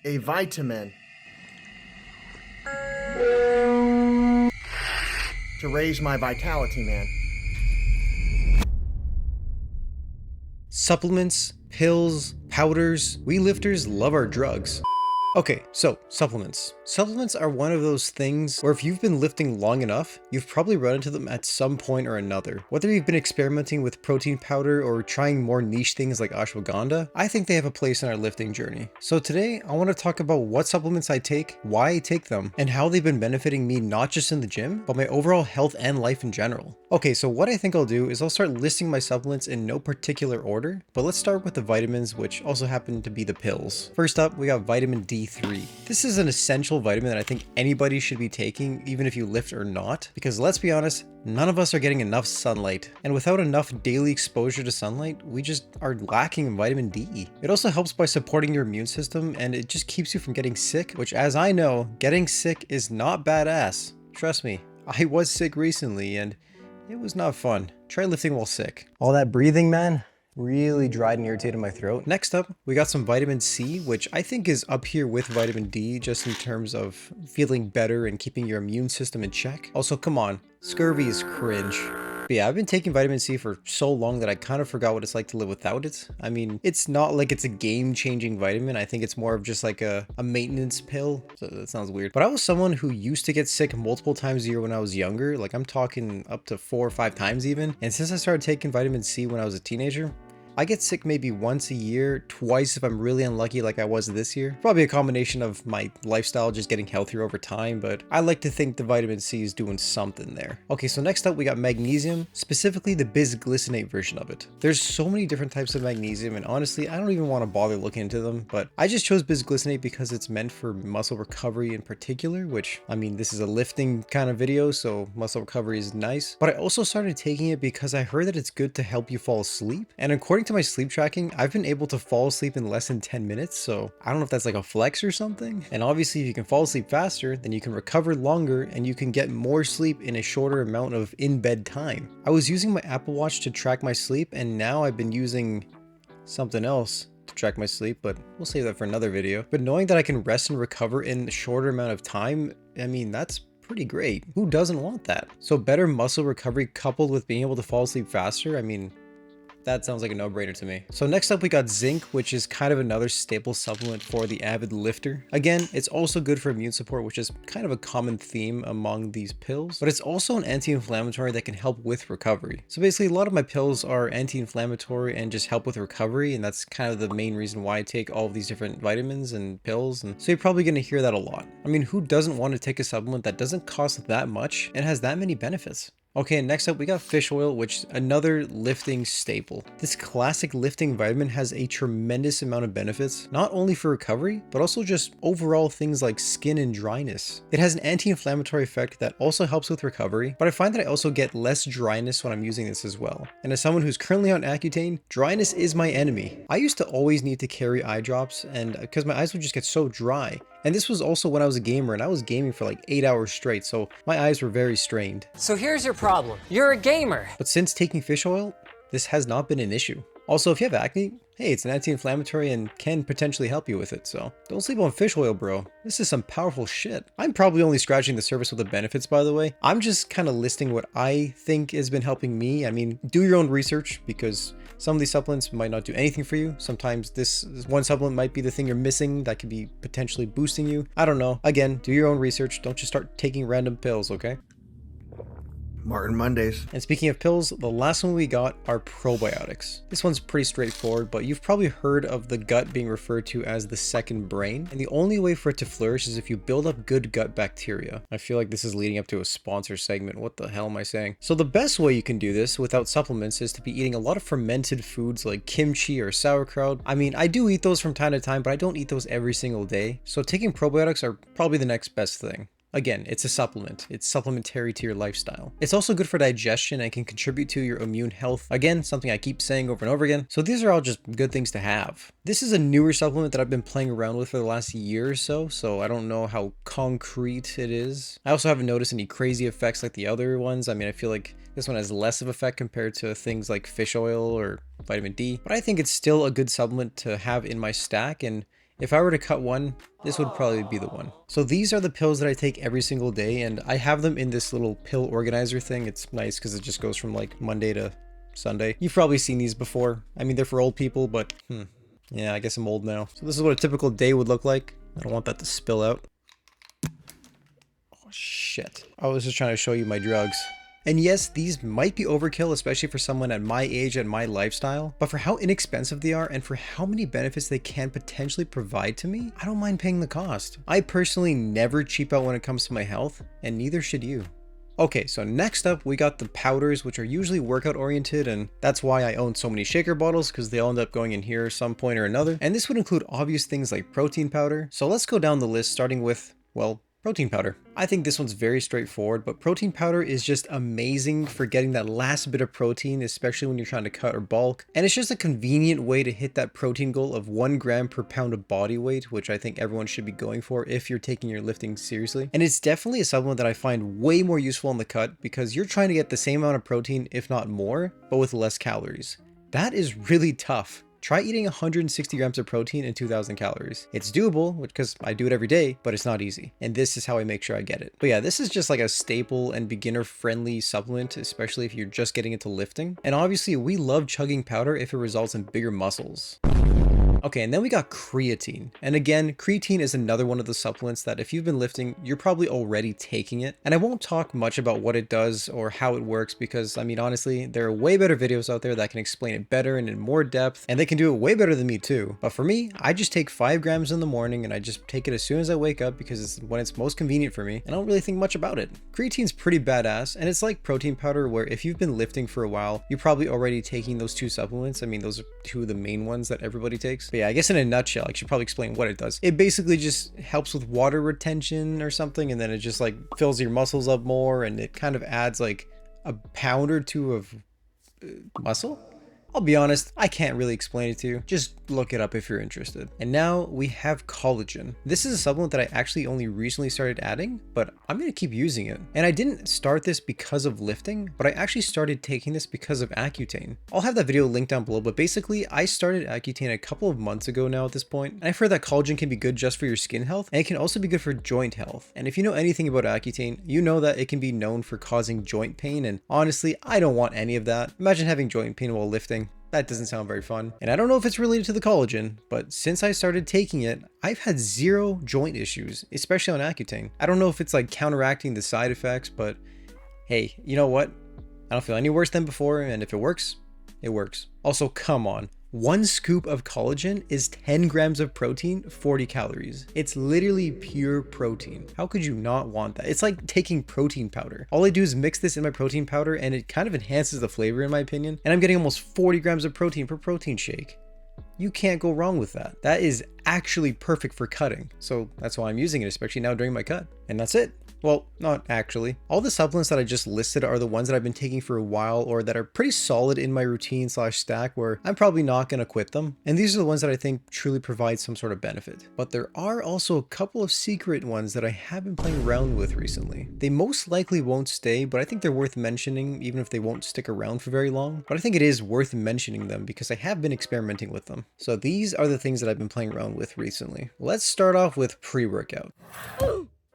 A vitamin to raise my vitality, man. Supplements, pills, powders, we lifters love our drugs. Okay, so supplements. Supplements are one of those things where if you've been lifting long enough, you've probably run into them at some point or another. Whether you've been experimenting with protein powder or trying more niche things like ashwagandha, I think they have a place in our lifting journey. So today, I want to talk about what supplements I take, why I take them, and how they've been benefiting me not just in the gym, but my overall health and life in general. Okay, so what I think I'll do is I'll start listing my supplements in no particular order, but let's start with the vitamins, which also happen to be the pills. First up, we got vitamin D3. This is an essential vitamin that I think anybody should be taking, even if you lift or not, because let's be honest, none of us are getting enough sunlight, and without enough daily exposure to sunlight, we just are lacking in vitamin D. It also helps by supporting your immune system, and it just keeps you from getting sick, which, as I know, getting sick is not badass. Trust me, I was sick recently, and it was not fun. Try lifting while sick. All that breathing, man, really dried and irritated my throat. Next up, we got some vitamin C, which I think is up here with vitamin D just in terms of feeling better and keeping your immune system in check. Also, come on, scurvy is cringe. But yeah, I've been taking vitamin C for so long that I kind of forgot what it's like to live without it. I mean, it's not like it's a game-changing vitamin. I think it's more of just like a maintenance pill. So that sounds weird. But I was someone who used to get sick multiple times a year when I was younger. Like I'm talking up to 4 or 5 times even. And since I started taking vitamin C when I was a teenager, I get sick maybe once a year, twice if I'm really unlucky like I was this year. Probably a combination of my lifestyle just getting healthier over time, but I like to think the vitamin C is doing something there. Okay, so next up we got magnesium, specifically the bisglycinate version of it. There's so many different types of magnesium, and honestly, I don't even want to bother looking into them, but I just chose bisglycinate because it's meant for muscle recovery in particular, which, I mean, this is a lifting kind of video, so muscle recovery is nice. But I also started taking it because I heard that it's good to help you fall asleep, and according to my sleep tracking, I've been able to fall asleep in less than 10 minutes, so I don't know if that's like a flex or something. And obviously if you can fall asleep faster, then you can recover longer and you can get more sleep in a shorter amount of in-bed time. I was using my Apple Watch to track my sleep, and now I've been using something else to track my sleep, but we'll save that for another video. But knowing that I can rest and recover in a shorter amount of time, I mean, that's pretty great. Who doesn't want that? So better muscle recovery coupled with being able to fall asleep faster, I mean, that sounds like a no-brainer to me. So next up we got zinc, which is kind of another staple supplement for the avid lifter. Again, it's also good for immune support, which is kind of a common theme among these pills, but it's also an anti-inflammatory that can help with recovery. So basically a lot of my pills are anti-inflammatory and just help with recovery, and that's kind of the main reason why I take all of these different vitamins and pills, and so you're probably going to hear that a lot. I mean, who doesn't want to take a supplement that doesn't cost that much and has that many benefits? Okay, next up we got fish oil, which is another lifting staple. This classic lifting vitamin has a tremendous amount of benefits, not only for recovery, but also just overall things like skin and dryness. It has an anti-inflammatory effect that also helps with recovery, but I find that I also get less dryness when I'm using this as well. And as someone who's currently on Accutane, dryness is my enemy. I used to always need to carry eye drops, and because my eyes would just get so dry. And this was also when I was a gamer, and I was gaming for like 8 hours straight, so my eyes were very strained. So here's your problem. You're a gamer. But since taking fish oil, this has not been an issue. Also, if you have acne, hey, it's an anti-inflammatory and can potentially help you with it, so don't sleep on fish oil, bro. This is some powerful shit. I'm probably only scratching the surface with the benefits, by the way. I'm just kind of listing what I think has been helping me. I mean, do your own research, because some of these supplements might not do anything for you. Sometimes this one supplement might be the thing you're missing that could be potentially boosting you. I don't know. Again, do your own research. Don't just start taking random pills, okay? Martin Mondays. And speaking of pills, the last one we got are probiotics. This one's pretty straightforward, but you've probably heard of the gut being referred to as the second brain. And the only way for it to flourish is if you build up good gut bacteria. I feel like this is leading up to a sponsor segment. What the hell am I saying? So the best way you can do this without supplements is to be eating a lot of fermented foods like kimchi or sauerkraut. I mean, I do eat those from time to time, but I don't eat those every single day. So taking probiotics are probably the next best thing. Again, it's a supplement. It's supplementary to your lifestyle. It's also good for digestion and can contribute to your immune health. Again, something I keep saying over and over again. So these are all just good things to have. This is a newer supplement that I've been playing around with for the last year or so I don't know how concrete it is. I also haven't noticed any crazy effects like the other ones. I mean, I feel like this one has less of effect compared to things like fish oil or vitamin D, but I think it's still a good supplement to have in my stack, and If I were to cut one, this would probably be the one. So these are the pills that I take every single day, and I have them in this little pill organizer thing. It's nice because it just goes from like Monday to Sunday. You've probably seen these before. I mean, they're for old people, but yeah, I guess I'm old now. So this is what a typical day would look like. I don't want that to spill out. Oh shit. I was just trying to show you my drugs. And yes, these might be overkill, especially for someone at my age and my lifestyle, but for how inexpensive they are and for how many benefits they can potentially provide to me, I don't mind paying the cost. I personally never cheap out when it comes to my health, and neither should you. Okay, so next up we got the powders, which are usually workout oriented, and that's why I own so many shaker bottles, because they all end up going in here at some point or another. And this would include obvious things like protein powder. So let's go down the list, starting with, well, protein powder. I think this one's very straightforward, but protein powder is just amazing for getting that last bit of protein, especially when you're trying to cut or bulk. And it's just a convenient way to hit that protein goal of 1 gram per pound of body weight, which I think everyone should be going for if you're taking your lifting seriously. And it's definitely a supplement that I find way more useful in the cut because you're trying to get the same amount of protein, if not more, but with less calories. That is really tough. Try eating 160 grams of protein and 2,000 calories. It's doable, because I do it every day, but it's not easy. And this is how I make sure I get it. But yeah, this is just like a staple and beginner-friendly supplement, especially if you're just getting into lifting. And obviously, we love chugging powder if it results in bigger muscles. Okay, and then we got creatine. And again, creatine is another one of the supplements that if you've been lifting, you're probably already taking it. And I won't talk much about what it does or how it works because, I mean, honestly, there are way better videos out there that can explain it better and in more depth, and they can do it way better than me too. But for me, I just take 5 grams in the morning and I just take it as soon as I wake up because it's when it's most convenient for me, and I don't really think much about it. Creatine's pretty badass, and it's like protein powder where if you've been lifting for a while, you're probably already taking those 2 supplements. I mean, those are 2 of the main ones that everybody takes. But yeah, I guess in a nutshell, I should probably explain what it does. It basically just helps with water retention or something, and then it just like fills your muscles up more, and it kind of adds like a pound or 2 of muscle. I'll be honest, I can't really explain it to you. Just look it up if you're interested. And now we have collagen. This is a supplement that I actually only recently started adding, but I'm gonna keep using it. And I didn't start this because of lifting, but I actually started taking this because of Accutane. I'll have that video linked down below, but basically I started Accutane a couple of months ago now at this point. And I've heard that collagen can be good just for your skin health, and it can also be good for joint health. And if you know anything about Accutane, you know that it can be known for causing joint pain, and honestly, I don't want any of that. Imagine having joint pain while lifting. That doesn't sound very fun. And I don't know if it's related to the collagen, but since I started taking it, I've had 0 joint issues, especially on Accutane. I don't know if it's like counteracting the side effects, but hey, you know what? I don't feel any worse than before, and if it works, it works. Also, come on. 1 scoop of collagen is 10 grams of protein, 40 calories. It's literally pure protein. How could you not want that? It's like taking protein powder. All I do is mix this in my protein powder and it kind of enhances the flavor in my opinion. And I'm getting almost 40 grams of protein per protein shake. You can't go wrong with that. That is actually perfect for cutting. So that's why I'm using it, especially now during my cut. And that's it. Well, not actually. All the supplements that I just listed are the ones that I've been taking for a while or that are pretty solid in my routine / stack where I'm probably not going to quit them. And these are the ones that I think truly provide some sort of benefit. But there are also a couple of secret ones that I have been playing around with recently. They most likely won't stay, but I think they're worth mentioning even if they won't stick around for very long. But I think it is worth mentioning them because I have been experimenting with them. So these are the things that I've been playing around with recently. Let's start off with pre-workout.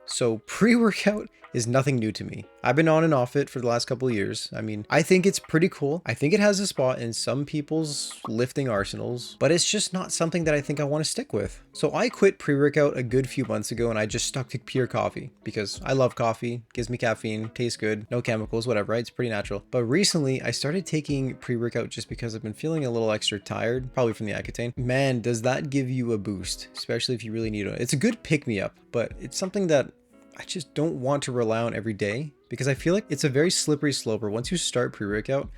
So pre-workout is nothing new to me. I've been on and off it for the last couple of years. I mean, I think it's pretty cool. I think it has a spot in some people's lifting arsenals, but it's just not something that I think I want to stick with. So I quit pre-workout a good few months ago and I just stuck to pure coffee because I love coffee, gives me caffeine, tastes good, no chemicals, whatever, right? It's pretty natural. But recently I started taking pre-workout just because I've been feeling a little extra tired, probably from the Accutane. Man, does that give you a boost, especially if you really need it. It's a good pick-me-up, but it's something that I just don't want to rely on every day because I feel like it's a very slippery slope where once you start pre-workout,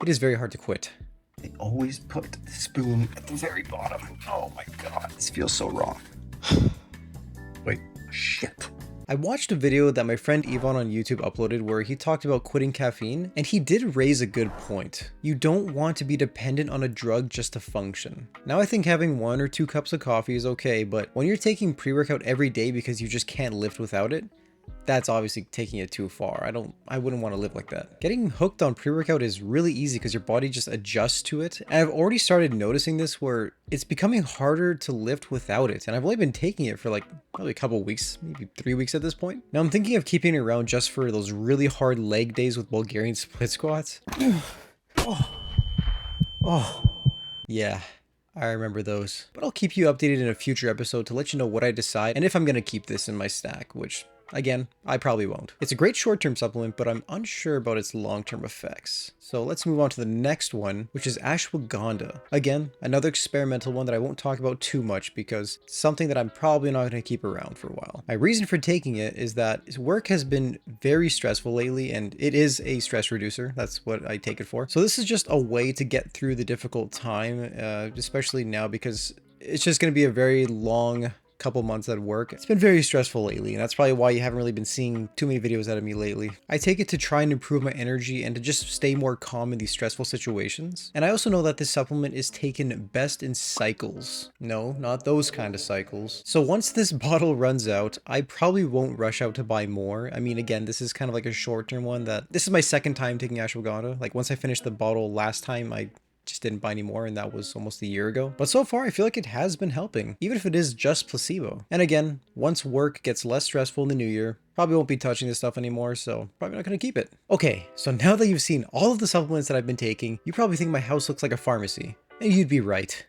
it is very hard to quit. They always put the spoon at the very bottom. Oh my god, this feels so wrong. Wait, shit. I watched a video that my friend Yvonne on YouTube uploaded where he talked about quitting caffeine, and he did raise a good point. You don't want to be dependent on a drug just to function. Now I think having 1 or 2 cups of coffee is okay, but when you're taking pre-workout every day because you just can't lift without it, that's obviously taking it too far. I wouldn't want to live like that. Getting hooked on pre-workout is really easy because your body just adjusts to it. And I've already started noticing this where it's becoming harder to lift without it. And I've only been taking it for like probably a couple weeks, maybe 3 weeks at this point. Now I'm thinking of keeping it around just for those really hard leg days with Bulgarian split squats. Oh, yeah. I remember those. But I'll keep you updated in a future episode to let you know what I decide and if I'm going to keep this in my stack, which, again, I probably won't. It's a great short-term supplement, but I'm unsure about its long-term effects. So let's move on to the next one, which is ashwagandha. Again, another experimental one that I won't talk about too much because it's something that I'm probably not going to keep around for a while. My reason for taking it is that work has been very stressful lately, and it is a stress reducer. That's what I take it for. So this is just a way to get through the difficult time, especially now because it's just going to be a very long couple months at work. It's been very stressful lately, and that's probably why you haven't really been seeing too many videos out of me lately. I take it to try and improve my energy and to just stay more calm in these stressful situations. And I also know that this supplement is taken best in cycles. No, not those kind of cycles. So once this bottle runs out, I probably won't rush out to buy more. I mean, again, this is kind of like a short-term one this is my second time taking ashwagandha. Like once I finished the bottle last time, I just didn't buy any more, and that was almost a year ago. But so far I feel like it has been helping, even if it is just placebo. And again, once work gets less stressful in the new year, probably won't be touching this stuff anymore, so probably not going to keep it. Okay, so now that you've seen all of the supplements that I've been taking, you probably think my house looks like a pharmacy, and you'd be right.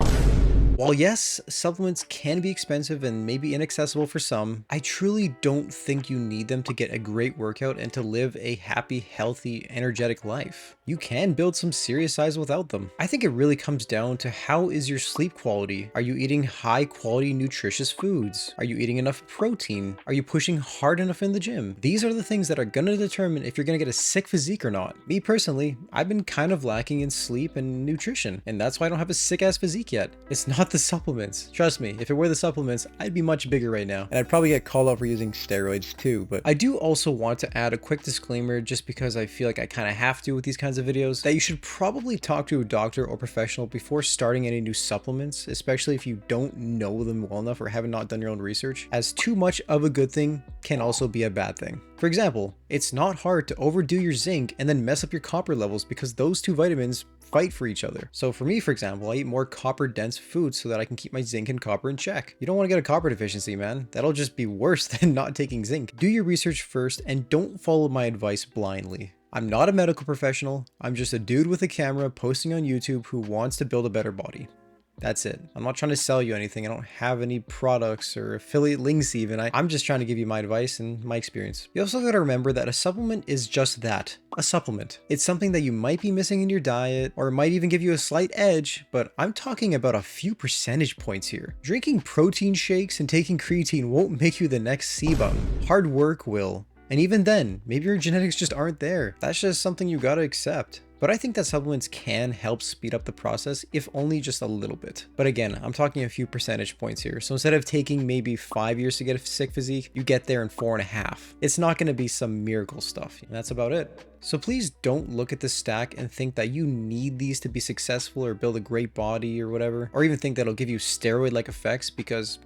While yes, supplements can be expensive and maybe inaccessible for some, I truly don't think you need them to get a great workout and to live a happy, healthy, energetic life. You can build some serious size without them. I think it really comes down to how is your sleep quality? Are you eating high quality nutritious foods? Are you eating enough protein? Are you pushing hard enough in the gym? These are the things that are going to determine if you're going to get a sick physique or not. Me personally, I've been kind of lacking in sleep and nutrition, and that's why I don't have a sick ass physique yet. It's not the supplements. Trust me, if it were the supplements, I'd be much bigger right now. And I'd probably get called out for using steroids too. But I do also want to add a quick disclaimer, just because I feel like I kind of have to with these kinds of videos, that you should probably talk to a doctor or professional before starting any new supplements, especially if you don't know them well enough or have not done your own research, as too much of a good thing can also be a bad thing. For example, it's not hard to overdo your zinc and then mess up your copper levels because those two vitamins fight for each other. So for me, for example, I eat more copper dense foods so that I can keep my zinc and copper in check. You don't want to get a copper deficiency, man. That'll just be worse than not taking zinc. Do your research first and don't follow my advice blindly. I'm not a medical professional. I'm just a dude with a camera posting on YouTube who wants to build a better body. That's it. I'm not trying to sell you anything. I don't have any products or affiliate links even. I'm just trying to give you my advice and my experience. You also got to remember that a supplement is just that, a supplement. It's something that you might be missing in your diet, or it might even give you a slight edge, but I'm talking about a few percentage points here. Drinking protein shakes and taking creatine won't make you the next sebum. Hard work will. And even then, maybe your genetics just aren't there. That's just something you gotta accept. But I think that supplements can help speed up the process, if only just a little bit. But again, I'm talking a few percentage points here. So instead of taking maybe 5 years to get a sick physique, you get there in 4.5. It's not gonna be some miracle stuff, and that's about it. So please don't look at this stack and think that you need these to be successful or build a great body or whatever, or even think that it'll give you steroid-like effects, because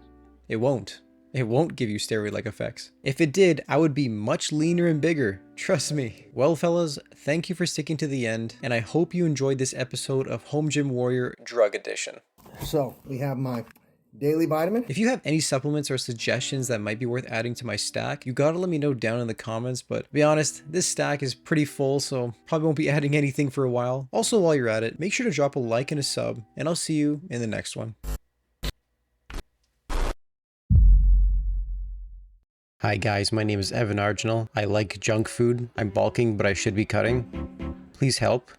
it won't. It won't give you steroid-like effects. If it did, I would be much leaner and bigger. Trust me. Well, fellas, thank you for sticking to the end, and I hope you enjoyed this episode of Home Gym Warrior Drug Edition. So, we have my daily vitamin. If you have any supplements or suggestions that might be worth adding to my stack, you gotta let me know down in the comments, but to be honest, this stack is pretty full, so probably won't be adding anything for a while. Also, while you're at it, make sure to drop a like and a sub, and I'll see you in the next one. Hi guys, my name is Evan Arginal. I like junk food. I'm bulking, but I should be cutting. Please help.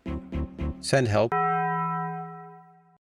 Send help.